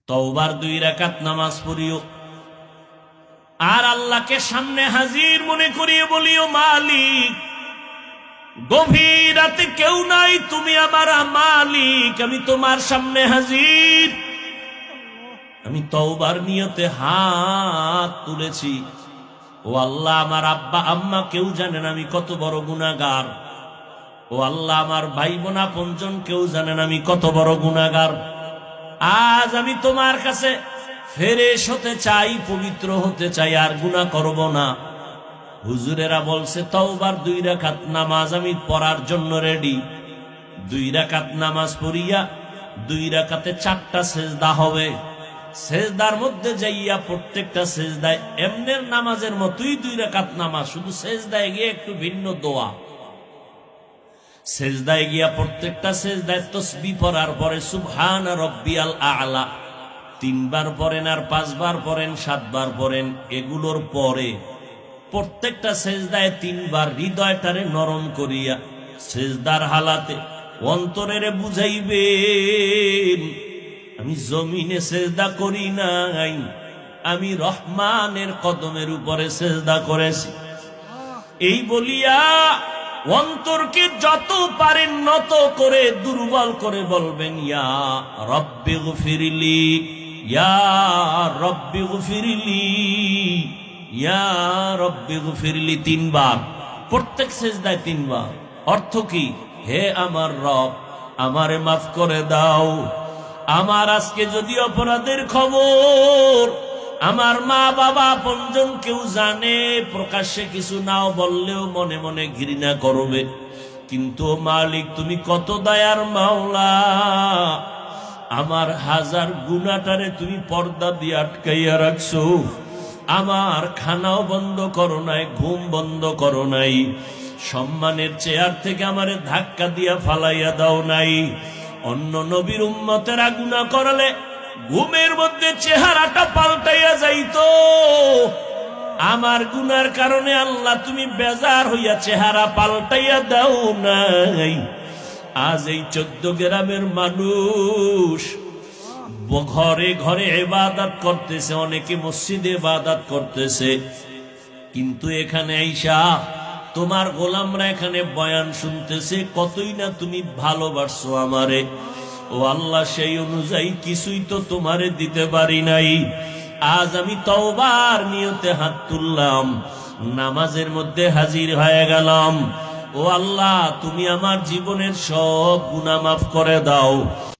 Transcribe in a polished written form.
তওবার 2 রাকাত নামাজ পড়িও আর আল্লাহকে সামনে হাজির মনে করিয়ে বলিও, মালিক গভীর রাতে কেউ নাই, তুমি আমার মালিক, আমি তোমার সামনে হাজির। আমি তওবার নিয়তে হাত তুলেছি। ও আল্লাহ, আমার আব্বা আম্মা কেউ জানেন আমি কত বড় গুনাহগার। ও আল্লাহ, আমার ভাই বোন আপনজন কেউ জানেন আমি কত বড় গুনাহগার। আজ আমি তোমার কাছে ফেরেশ হতে চাই, পবিত্র হতে চাই, আর গুনাহ করব না। হুজুরেরা বলছে তওবার 2 রাকাত নামাজ আমি পড়ার জন্য রেডি। 2 রাকাত নামাজ পড়িয়া 2 রাকাতে 4টা সেজদা হবে। সেজদার মধ্যে যাইয়া প্রত্যেকটা সেজদায় এমনের নামাজের মতোই 2 রাকাত নামাজ, শুধু সেজদায় গিয়ে একটু ভিন্ন দোয়া। সেজদায় গিয়া প্রত্যেকটা সেজদায় তাসবিহ পড়ার পরে সুবহান রাব্বিয়াল আ'লা 3 বার পড়েন, আর 5 বার পড়েন, 7 বার পড়েন। এগুলোর পরে প্রত্যেকটা সেজদায় 3 বার হৃদয়টারে নরম করিয়া সেজদার হালাতে অন্তরেরে বুঝাইবেন, আমি জমিনে সেজদা করি নাই, আমি রহমানের কদমের উপরে সেজদা করেছি। এই বলিয়া অন্তরকে যত পারেন নত করে দুর্বল করে বলবেন, ইয়া রব্বি গফিরলি, ইয়া রব্বি গফিরলি, ইয়া রব্বি গফিরলি 3 বার, প্রত্যেক সেজদায় 3 বার। অর্থ কি? হে আমার রব, আমারে মাফ করে দাও। আমার আজকে যদি অপরাধের খবর আমার মা বাবা আপনজন কেউ জানে, প্রকাশ্যে কিছু নাও বললেও মনে মনে ঘৃণা করবে, কিন্তু মালিক তুমি কত দয়ার মাওলা, আমার 1000 গুনাহটারে তুমি পর্দা দিয়ে আটকাইয়া রাখছো। আমার খানাও বন্ধ করো নাই, ঘুম বন্ধ করো নাই, সম্মানের চেয়ার থেকে আমারে ধাক্কা দিয়া ফালাইয়া দাও নাই। অন্য নবীর উম্মতেরা গুনাহ করলে ঘুমের মধ্যে চেহারাটা পাল্টাইয়া যাইতো, আমার গুনার কারণে আল্লাহ তুমি বেজার হইয়া চেহারা পাল্টাইয়া দাও নাই। আজ এই 14 গ্রামের মানুষ ঘরে ঘরে ইবাদত করতেছে, অনেকে মসজিদে ইবাদত করতেছে, কিন্তু এখানে আইসা তোমার গোলামরা এখানে বয়ান শুনতেছে, কতই না তুমি ভালোবাসছো আমারে। ও আল্লাহ, সেই অনুযায়ী কিছুই তো তোমারে দিতে পারি নাই। আজ আমি তওবার নিয়তে হাত তুললাম, নামাজের মধ্যে হাজির হয়ে গেলাম। ও আল্লাহ, তুমি আমার জীবনের সব গুনাহ মাফ করে দাও।